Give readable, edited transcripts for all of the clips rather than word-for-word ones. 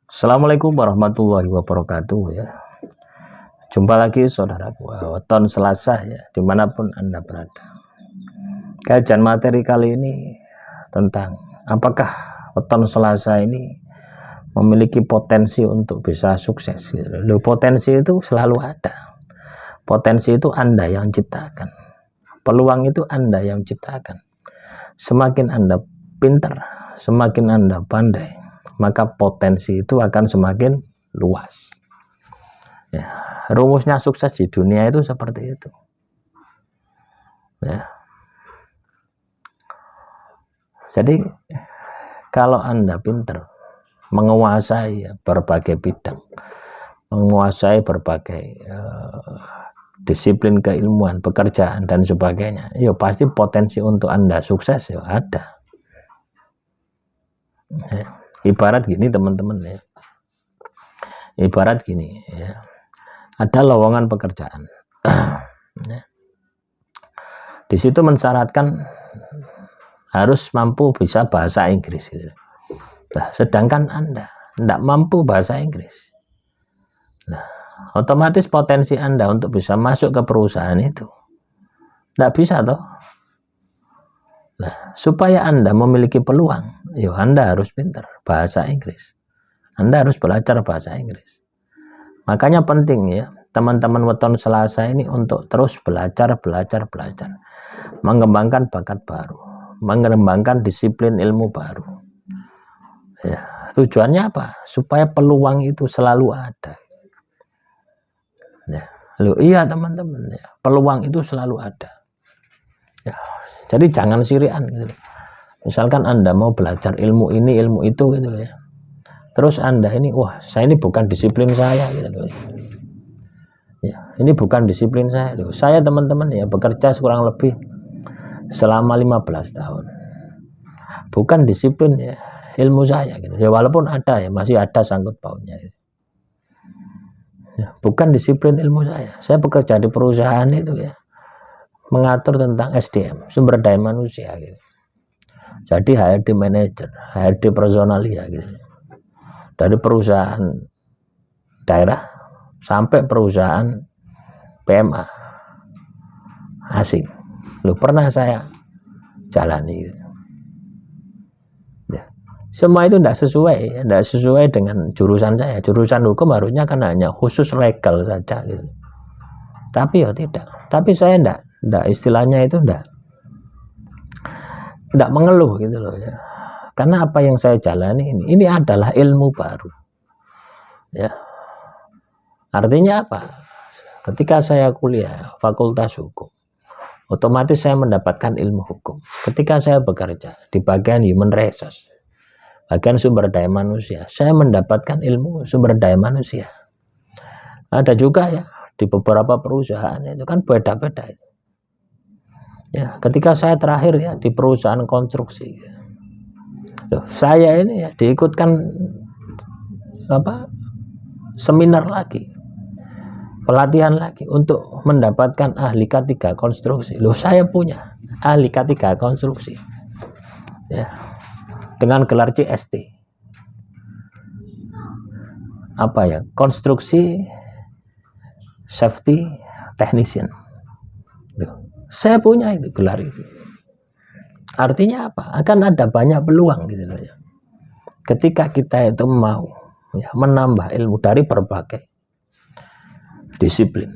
Assalamualaikum warahmatullahi wabarakatuh ya. Jumpa lagi saudaraku, weton Selasa ya, dimanapun Anda berada. Kajian materi kali ini tentang apakah weton Selasa ini memiliki potensi untuk bisa sukses. Loh, potensi itu selalu ada. Potensi itu Anda yang ciptakan. Peluang itu Anda yang ciptakan. Semakin Anda pintar, semakin Anda pandai, maka potensi itu akan semakin luas. Ya, rumusnya sukses di dunia itu seperti itu. Ya. Jadi kalau Anda pintar, menguasai berbagai bidang, menguasai berbagai disiplin keilmuan, pekerjaan dan sebagainya, ya pasti potensi untuk Anda sukses ya ada. Ya. Ibarat gini teman-teman ya. Ibarat gini ya. Ada lowongan pekerjaan. Ya. Di situ mensyaratkan harus mampu bisa bahasa Inggris gitu. Nah, sedangkan Anda tidak mampu bahasa Inggris. Nah, otomatis potensi Anda untuk bisa masuk ke perusahaan itu tidak bisa toh. Nah, supaya Anda memiliki peluang, ya Anda harus pintar bahasa Inggris. Anda harus belajar bahasa Inggris. Makanya penting ya, teman-teman weton Selasa ini untuk terus belajar, mengembangkan bakat baru, mengembangkan disiplin ilmu baru. Ya, tujuannya apa? Supaya peluang itu selalu ada. Ya, loh, iya teman-teman ya, peluang itu selalu ada. Ya, jadi jangan sirian gitu. Misalkan Anda mau belajar ilmu ini, ilmu itu gitu ya. Terus Anda ini, wah, saya ini bukan disiplin saya gitu loh. Ya, ini bukan disiplin saya loh. Saya teman-teman ya bekerja kurang lebih selama 15 tahun. Bukan disiplin ya ilmu saya gitu. Ya walaupun ada ya, masih ada sangkut pautnya gitu. Ya, bukan disiplin ilmu saya. Saya bekerja di perusahaan itu ya, mengatur tentang SDM, sumber daya manusia gitu. Jadi HRD manager, HRD personalia gitu. Dari perusahaan daerah sampai perusahaan PMA asing. Loh, pernah saya jalani gitu. Ya. Semua itu tidak sesuai dengan jurusan saya. Jurusan hukum harusnya kan hanya khusus legal saja gitu. Tapi ya tidak. Tapi saya tidak istilahnya itu tidak mengeluh gitu loh ya. Karena apa yang saya jalani ini adalah ilmu baru. Ya. Artinya apa? Ketika saya kuliah Fakultas Hukum, otomatis saya mendapatkan ilmu hukum. Ketika saya bekerja di bagian human resource, bagian sumber daya manusia, saya mendapatkan ilmu sumber daya manusia. Ada juga ya di beberapa perusahaan itu kan beda-beda. Ya, ketika saya terakhir ya di perusahaan konstruksi, loh, saya ini ya diikutkan seminar lagi, pelatihan lagi untuk mendapatkan ahli K3 konstruksi. Loh, saya punya ahli K3 konstruksi ya, dengan gelar CST konstruksi safety technician. Loh, saya punya itu gelar itu. Artinya apa? Akan ada banyak peluang gitu loh ya. Ketika kita itu mau ya, menambah ilmu dari berbagai disiplin.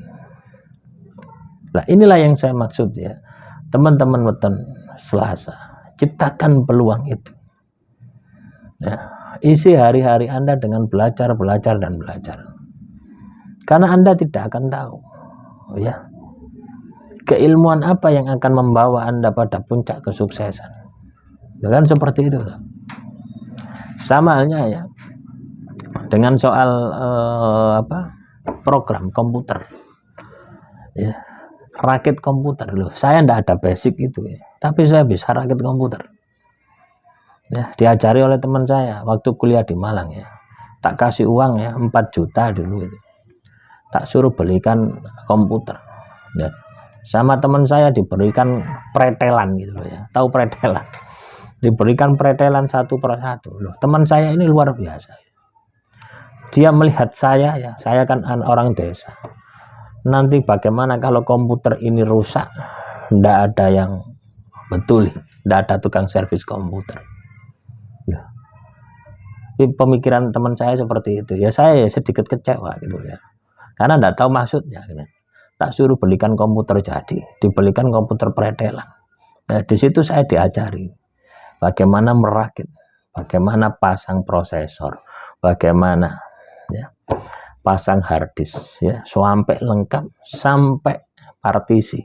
Nah, inilah yang saya maksud ya. Teman-teman weton Selasa, ciptakan peluang itu. Ya, isi hari-hari Anda dengan belajar. Karena Anda tidak akan tahu ya, keilmuan apa yang akan membawa Anda pada puncak kesuksesan. Kan seperti itu. Sama halnya ya dengan soal program komputer. Ya, rakit komputer loh. Saya tidak ada basic itu ya, tapi saya bisa rakit komputer. Ya, diajari oleh teman saya waktu kuliah di Malang ya. Tak kasih uang ya 4 juta dulu itu. Tak suruh belikan komputer. Ya, sama teman saya diberikan pretelan gitu loh ya. Tahu pretelan? Diberikan pretelan satu per satu loh. Teman saya ini luar biasa. dia melihat saya, ya saya kan orang desa, nanti bagaimana kalau komputer ini rusak, tidak ada yang betul, tidak ada tukang servis komputer. Nah, pemikiran teman saya seperti itu, ya saya sedikit kecewa gitu ya, karena tidak tahu maksudnya gitu. Tak suruh belikan komputer jadi, dibelikan komputer pretelan. Nah, di situ saya diajari bagaimana merakit, bagaimana pasang prosesor, bagaimana ya pasang harddisk, ya sampai lengkap, sampai partisi.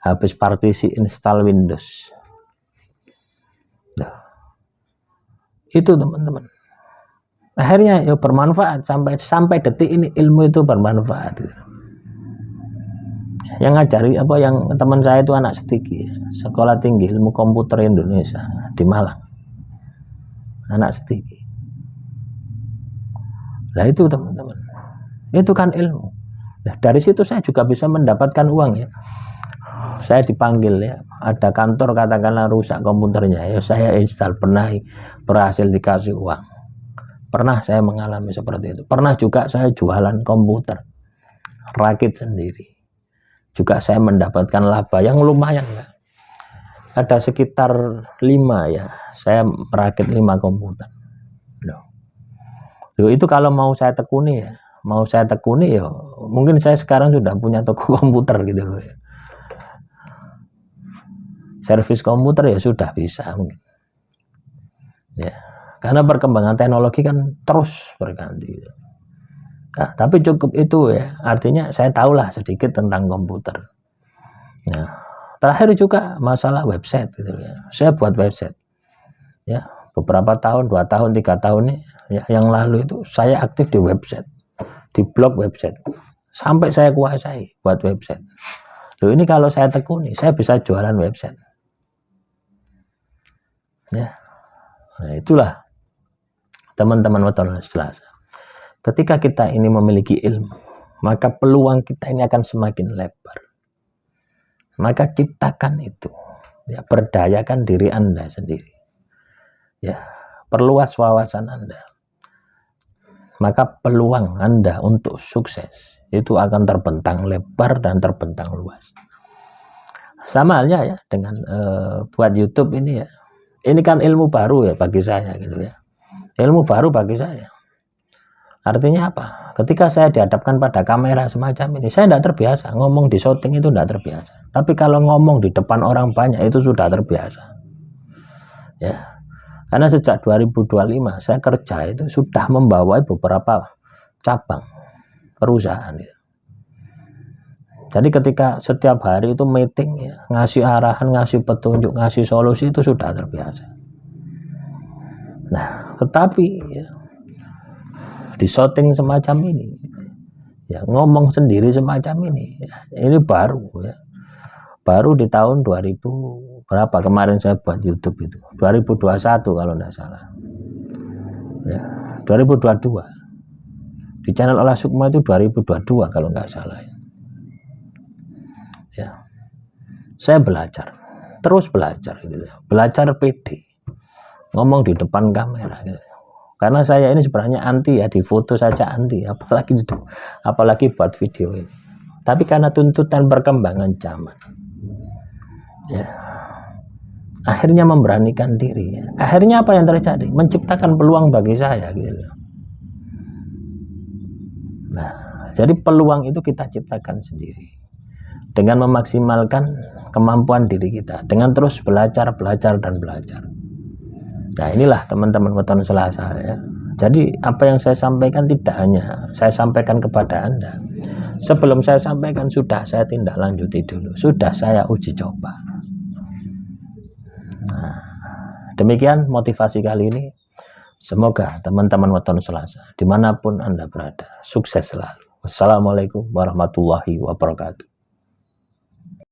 Habis partisi install Windows. Nah, itu teman-teman. Akhirnya ya bermanfaat sampai detik ini, ilmu itu bermanfaat. Gitu. Yang ngajari apa, yang teman saya itu anak Setigi, Sekolah Tinggi Ilmu Komputer Indonesia di Malang, anak Setigi. Nah itu teman-teman, itu kan ilmu. Nah dari situ saya juga bisa mendapatkan uang ya. Saya dipanggil ya, ada kantor katakanlah rusak komputernya, ya saya install, pernah berhasil dikasih uang. Pernah saya mengalami seperti itu. Pernah juga saya jualan komputer, rakit sendiri. Juga saya mendapatkan laba yang lumayan ya. Ada sekitar 5 ya, saya merakit 5 komputer. Loh, itu kalau mau saya tekuni ya, mungkin saya sekarang sudah punya toko komputer gitu loh ya. Servis komputer ya sudah bisa mungkin. Ya, karena perkembangan teknologi kan terus berganti. Nah, tapi cukup itu ya, artinya saya tahulah sedikit tentang komputer. Nah, terakhir juga masalah website gitu ya. Saya buat website. Ya, beberapa tahun, 2 tahun, 3 tahun nih ya, yang lalu itu saya aktif di website, di blog website. Sampai saya kuasai buat website. Loh, ini kalau saya tekuni, saya bisa jualan website. Ya. Nah, itulah teman-teman weton Selasa. Ketika kita ini memiliki ilmu, maka peluang kita ini akan semakin lebar. Maka ciptakan itu, ya, berdayakan diri Anda sendiri, ya, perluas wawasan Anda. Maka peluang Anda untuk sukses itu akan terbentang lebar dan terbentang luas. Sama halnya ya dengan buat YouTube ini ya. Ini kan ilmu baru ya bagi saya gitu ya. Ilmu baru bagi saya. Artinya apa? Ketika saya dihadapkan pada kamera semacam ini, saya tidak terbiasa. Ngomong di syuting itu tidak terbiasa. Tapi kalau ngomong di depan orang banyak itu sudah terbiasa. Ya. Karena sejak 2025 saya kerja itu sudah membawai beberapa cabang perusahaan. Ya. Jadi ketika setiap hari itu meeting, ya, ngasih arahan, ngasih petunjuk, ngasih solusi itu sudah terbiasa. Nah, tetapi ya, di shooting semacam ini, ya ngomong sendiri semacam ini, ya, ini baru ya, baru di tahun 2000 berapa kemarin saya buat YouTube itu 2021 kalau tidak salah, ya 2022 di channel Olah Sukma itu 2022 kalau nggak salah ya. Ya, saya belajar, terus belajar gitu ya, belajar PD, ngomong di depan kamera gitu. Karena saya ini sebenarnya anti ya, di foto saja anti, apalagi buat video ini. Tapi karena tuntutan perkembangan zaman, ya, akhirnya memberanikan diri. Ya. Akhirnya apa yang terjadi? Menciptakan peluang bagi saya gitu. Nah, jadi peluang itu kita ciptakan sendiri dengan memaksimalkan kemampuan diri kita, dengan terus belajar dan belajar. Nah inilah teman-teman weton Selasa ya. Jadi apa yang saya sampaikan tidak hanya saya sampaikan kepada Anda. Sebelum saya sampaikan sudah saya tindak lanjuti dulu, sudah saya uji coba. Nah, demikian motivasi kali ini. Semoga teman-teman weton Selasa dimanapun Anda berada sukses selalu. Wassalamualaikum warahmatullahi wabarakatuh.